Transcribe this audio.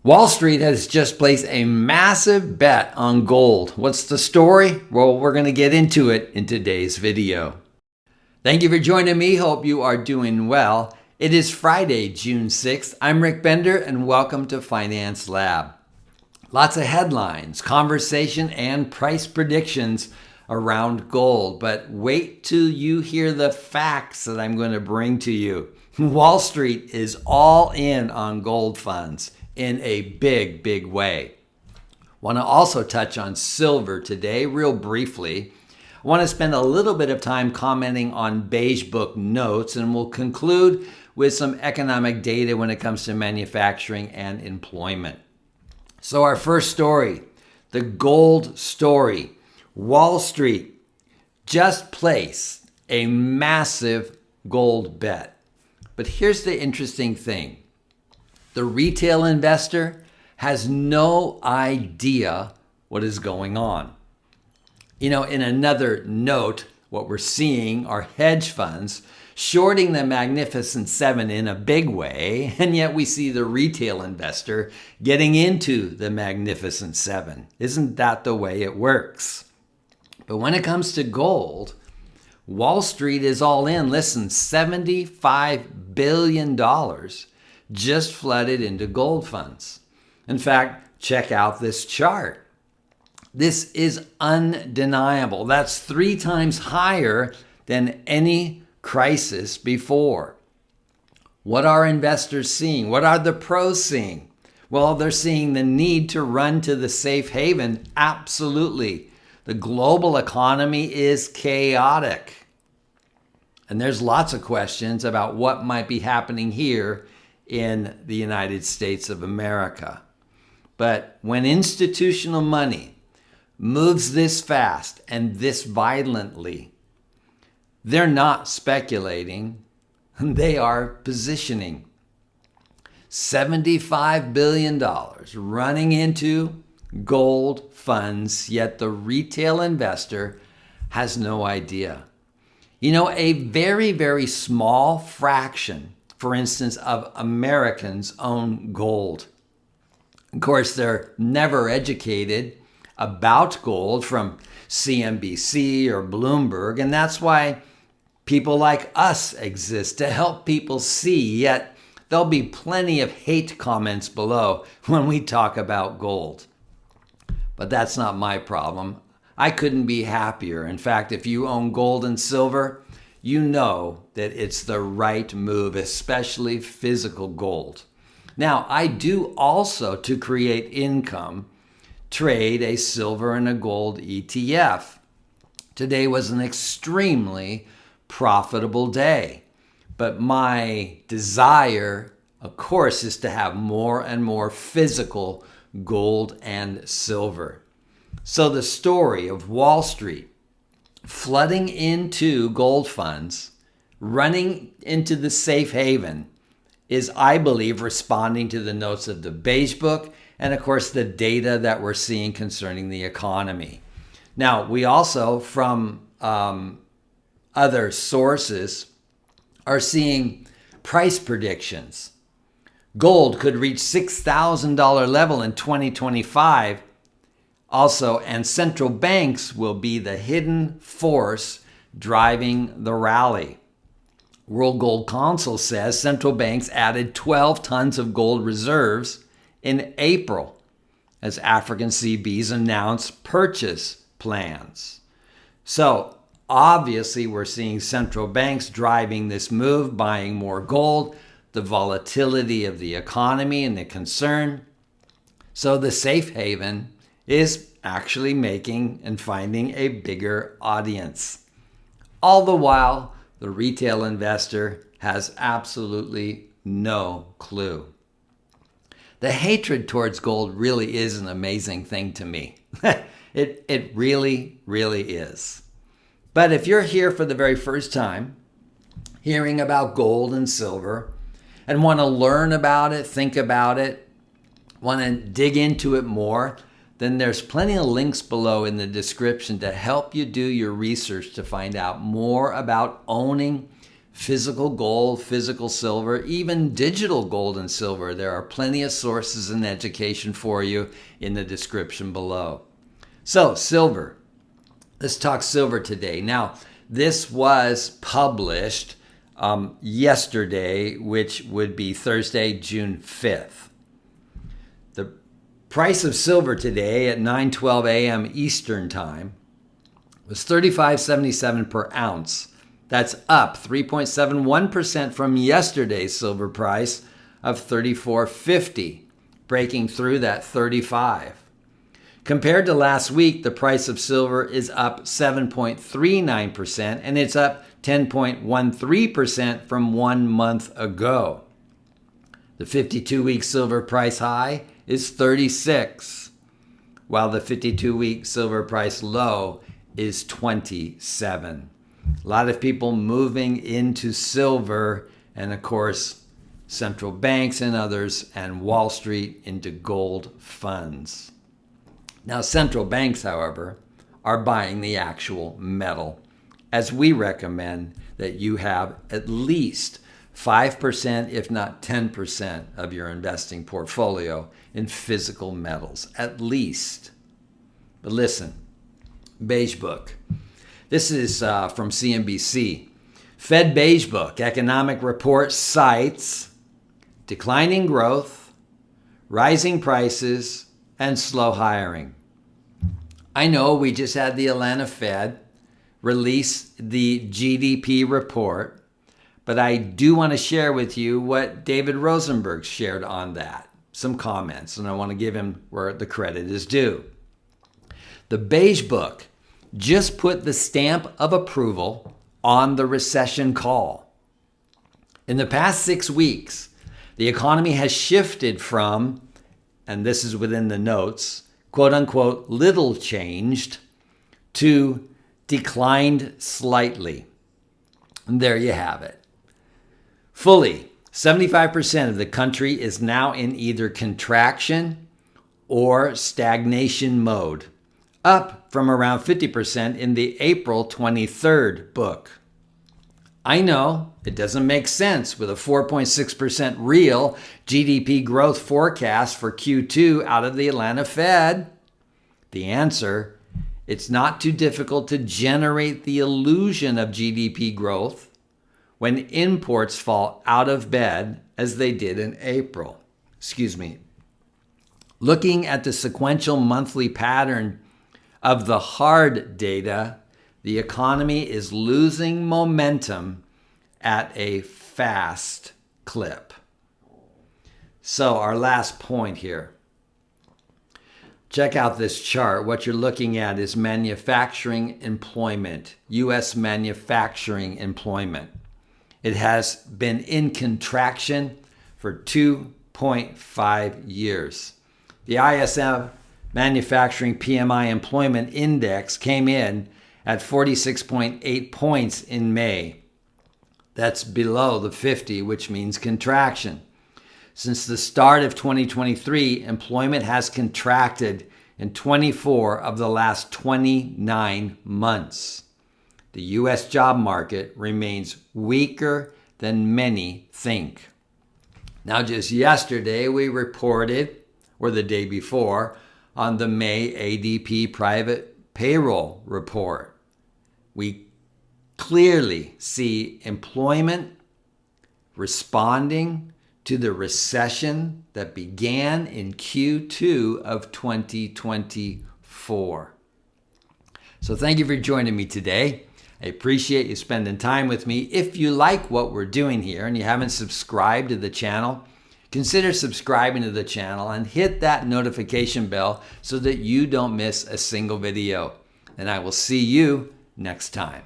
Wall Street has just placed a massive bet on gold. What's the story? Well, we're going to get into it in today's video. Thank you for joining me. Hope you are doing well. It is Friday, June 6th. I'm Ric Bender, and welcome to Finance Lab. Lots of headlines, conversation, and price predictions around gold. But wait till you hear the facts that I'm going to bring to you. Wall Street is all in on gold funds in a big way. Want to also touch on silver today real briefly. I want to spend a little bit of time commenting on Beige Book notes, and we'll conclude with some economic data when it comes to manufacturing and employment. So our first story, the gold story. Wall Street just placed a massive gold bet. But here's the interesting thing. The retail investor has no idea what is going on. In another note, what we're seeing are hedge funds shorting the Magnificent Seven in a big way, and yet we see the retail investor getting into the Magnificent Seven. Isn't that the way it works? But when it comes to gold, Wall Street is all in. Listen, $75 billion just flooded into gold funds. In fact, check out this chart. This is undeniable. That's 3 times higher than any crisis before. What are investors seeing? What are the pros seeing? Well, they're seeing the need to run to the safe haven. Absolutely. The global economy is chaotic. And there's lots of questions about what might be happening here in the United States of America. But when institutional money moves this fast and this violently, they're not speculating, they are positioning. $75 billion running into gold funds, yet the retail investor has no idea. A very small fraction, for instance, of Americans own gold. Of course, they're never educated about gold from CNBC or Bloomberg, and that's why people like us exist, to help people see, yet there'll be plenty of hate comments below when we talk about gold. But that's not my problem. I couldn't be happier. In fact, if you own gold and silver, you know that it's the right move, especially physical gold. Now, I do also, to create income, trade a silver and a gold ETF. Today was an extremely profitable day. But my desire, of course, is to have more and more physical gold and silver. So the story of Wall Street flooding into gold funds, running into the safe haven, is, I believe, responding to the notes of the Beige Book and, of course, the data that we're seeing concerning the economy. Now, we also, from other sources, are seeing price predictions. Gold could reach $6,000 level in 2025. Also, and central banks will be the hidden force driving the rally. World Gold Council says central banks added 12 tons of gold reserves in April as African CBs announced purchase plans. So obviously we're seeing central banks driving this move, buying more gold, the volatility of the economy and the concern. So the safe haven is actually making and finding a bigger audience. All the while, the retail investor has absolutely no clue. The hatred towards gold really is an amazing thing to me. It really is. But if you're here for the very first time, hearing about gold and silver, and want to learn about it, think about it, want to dig into it more, then there's plenty of links below in the description to help you do your research to find out more about owning physical gold, physical silver, even digital gold and silver. There are plenty of sources and education for you in the description below. So, silver. Let's talk silver today. Now, this was published yesterday, which would be Thursday, June 5th. The price of silver today at 9:12 a.m. Eastern Time was $35.77 per ounce. That's up 3.71% from yesterday's silver price of $34.50, breaking through that 35. Compared to last week, the price of silver is up 7.39%, and it's up 10.13% from 1 month ago. The 52-week silver price high is 36, while the 52-week silver price low is 27. A lot of people moving into silver, and of course, central banks and others, and Wall Street into gold funds. Now, central banks, however, are buying the actual metal, as we recommend that you have at least 5%, if not 10% of your investing portfolio in physical metals, at least. But listen, Beige Book. This is from CNBC. Fed Beige Book economic report cites declining growth, rising prices, and slow hiring. I know we just had the Atlanta Fed release the GDP report, but I do want to share with you what David Rosenberg shared on that. Some comments, and I want to give him where the credit is due. The Beige Book just put the stamp of approval on the recession call. In the past 6 weeks, the economy has shifted from, and this is within the notes, quote unquote, little changed to declined slightly. And there you have it. Fully, 75% of the country is now in either contraction or stagnation mode, up from around 50% in the April 23rd book. I know it doesn't make sense with a 4.6% real GDP growth forecast for Q2 out of the Atlanta Fed. The answer, it's not too difficult to generate the illusion of GDP growth when imports fall out of bed as they did in April. Looking at the sequential monthly pattern of the hard data, the economy is losing momentum at a fast clip. So our last point here. Check out this chart. What you're looking at is manufacturing employment, U.S. manufacturing employment. It has been in contraction for 2.5 years. The ISM Manufacturing PMI Employment Index came in at 46.8 points in May. That's below the 50, which means contraction. Since the start of 2023, employment has contracted in 24 of the last 29 months. The U.S. job market remains weaker than many think. Now, just yesterday, we reported, or the day before, on the May ADP private payroll report. We clearly see employment responding to the recession that began in Q2 of 2024. So thank you for joining me today. I appreciate you spending time with me. If you like what we're doing here and you haven't subscribed to the channel, consider subscribing to the channel and hit that notification bell so that you don't miss a single video. And I will see you next time.